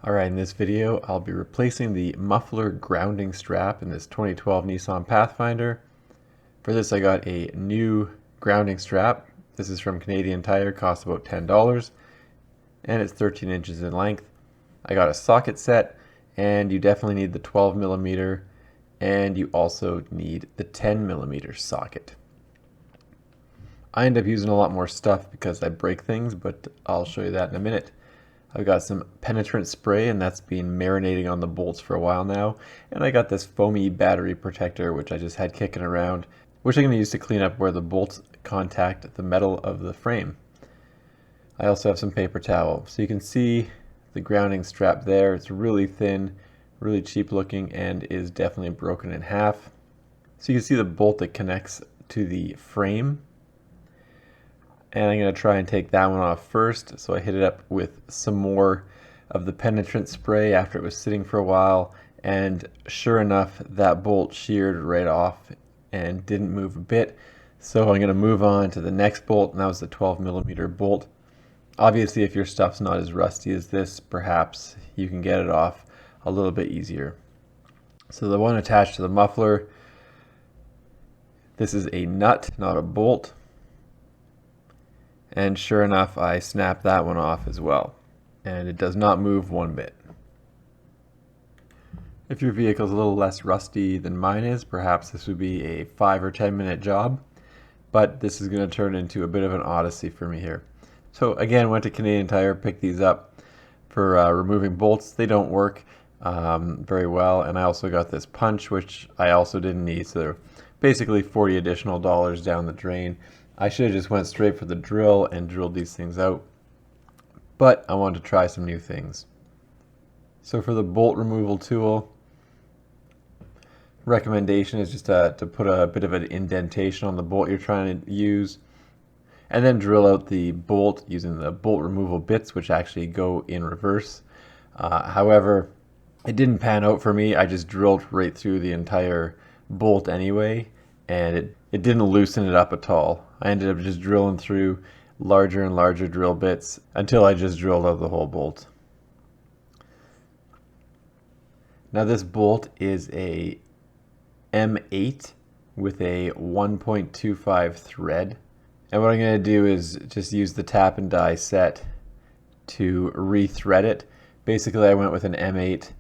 Alright, in this video I'll be replacing the muffler grounding strap in this 2012 Nissan Pathfinder. For this I got a new grounding strap. This is from Canadian Tire, costs about $10 and it's 13 inches in length. I got a socket set, and you definitely need the 12mm and you also need the 10mm socket. I end up using a lot more stuff because I break things, but I'll show you that in a minute. I've got some penetrant spray, and that's been marinating on the bolts for a while now. And I got this foamy battery protector, which I just had kicking around, which I'm going to use to clean up where the bolts contact the metal of the frame. I also have some paper towel. So you can see the grounding strap there. It's really thin, really cheap looking, and is definitely broken in half. So you can see the bolt that connects to the frame. And I'm going to try and take that one off first. So I hit it up with some more of the penetrant spray after it was sitting for a while, and sure enough, that bolt sheared right off and didn't move a bit. So I'm going to move on to the next bolt, and that was the 12mm bolt. Obviously, if your stuff's not as rusty as this, perhaps you can get it off a little bit easier. So the one attached to the muffler, this is a nut, not a bolt. And sure enough, I snapped that one off as well. And it does not move one bit. If your vehicle's a little less rusty than mine is, perhaps this would be a 5 or 10 minute job. But this is going to turn into a bit of an odyssey for me here. So again, went to Canadian Tire, picked these up for removing bolts. They don't work very well. And I also got this punch, which I also didn't need. So they're basically $40 additional down the drain. I should have just went straight for the drill and drilled these things out, but I wanted to try some new things. So for the bolt removal tool, recommendation is just to put a bit of an indentation on the bolt you're trying to use, and then drill out the bolt using the bolt removal bits, which actually go in reverse. However, it didn't pan out for me. I just drilled right through the entire bolt anyway, and it didn't loosen it up at all. I ended up just drilling through larger and larger drill bits until I just drilled out the whole bolt. Now this bolt is a M8 with a 1.25 thread. And what I'm going to do is just use the tap and die set to rethread it. Basically I went with an M8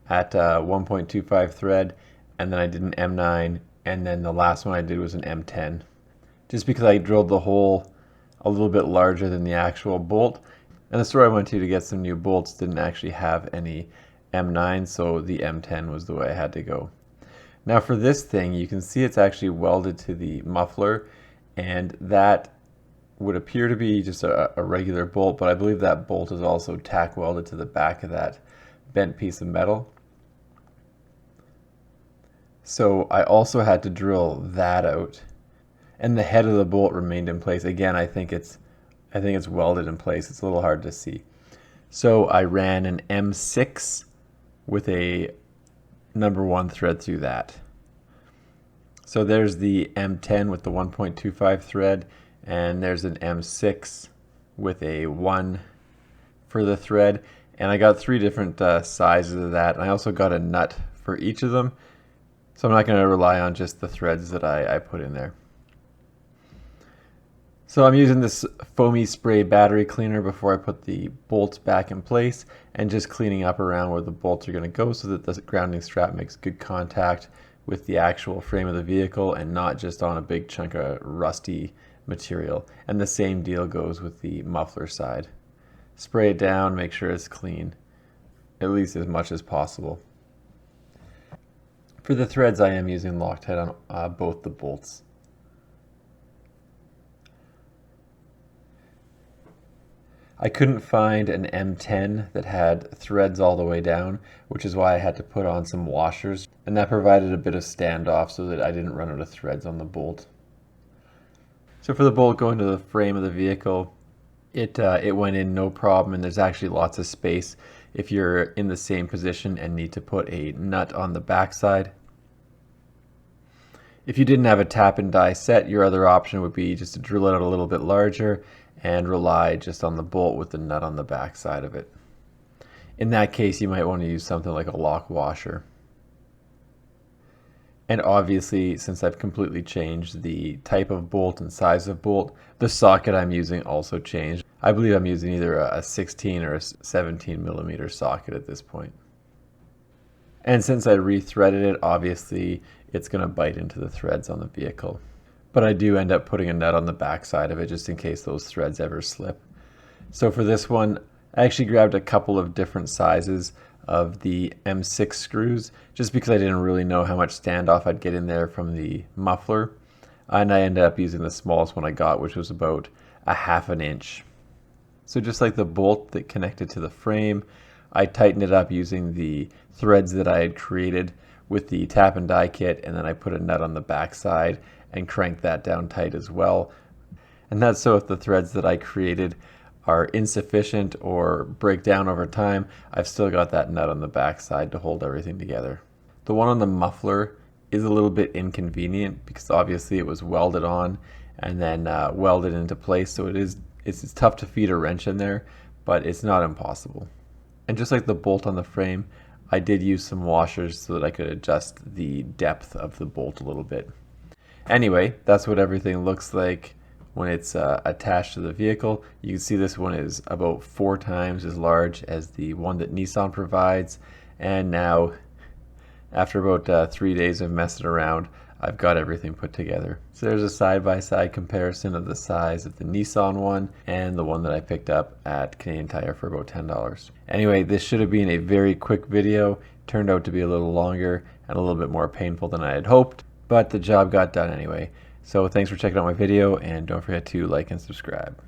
at 1.25 thread, and then I did an M9, and then the last one I did was an M10. Just because I drilled the hole a little bit larger than the actual bolt. And the store I went to get some new bolts didn't actually have any M9, so the M10 was the way I had to go. Now for this thing, you can see it's actually welded to the muffler, and that would appear to be just a regular bolt, but I believe that bolt is also tack welded to the back of that bent piece of metal. So I also had to drill that out, and the head of the bolt remained in place. Again, I think it's welded in place. It's a little hard to see. So I ran an M6 with a #1 thread through that. So there's the M10 with the 1.25 thread, and there's an M6 with a 1 for the thread. And I got 3 different sizes of that, and I also got a nut for each of them. So I'm not going to rely on just the threads that I put in there. So I'm using this foamy spray battery cleaner before I put the bolts back in place, and just cleaning up around where the bolts are going to go so that the grounding strap makes good contact with the actual frame of the vehicle and not just on a big chunk of rusty material. And the same deal goes with the muffler side. Spray it down, make sure it's clean, at least as much as possible. For the threads, I am using Loctite on both the bolts. I couldn't find an M10 that had threads all the way down, which is why I had to put on some washers, and that provided a bit of standoff so that I didn't run out of threads on the bolt. So for the bolt going to the frame of the vehicle, it went in no problem, and there's actually lots of space if you're in the same position and need to put a nut on the backside. If you didn't have a tap and die set, your other option would be just to drill it out a little bit larger and rely just on the bolt with the nut on the back side of it. In that case, you might want to use something like a lock washer. And obviously, since I've completely changed the type of bolt and size of bolt, the socket I'm using also changed. I believe I'm using either a 16 or a 17 millimeter socket at this point. And since I rethreaded it, obviously it's going to bite into the threads on the vehicle. But I do end up putting a nut on the back side of it just in case those threads ever slip. So for this one, I actually grabbed a couple of different sizes of the M6 screws just because I didn't really know how much standoff I'd get in there from the muffler. And I ended up using the smallest one I got, which was about a ½ inch. So just like the bolt that connected to the frame, I tightened it up using the threads that I had created with the tap and die kit, and then I put a nut on the back side and cranked that down tight as well. And that's so if the threads that I created are insufficient or break down over time, I've still got that nut on the back side to hold everything together. The one on the muffler is a little bit inconvenient because obviously it was welded on and then welded into place, so it's tough to feed a wrench in there, but it's not impossible. And just like the bolt on the frame, I did use some washers so that I could adjust the depth of the bolt a little bit. Anyway, that's what everything looks like when it's attached to the vehicle. You can see this one is about 4 times as large as the one that Nissan provides. And now, after about 3 days of messing around, I've got everything put together. So there's a side-by-side comparison of the size of the Nissan one and the one that I picked up at Canadian Tire for about $10. Anyway, this should have been a very quick video. Turned out to be a little longer and a little bit more painful than I had hoped, but the job got done anyway. So thanks for checking out my video, and don't forget to like and subscribe.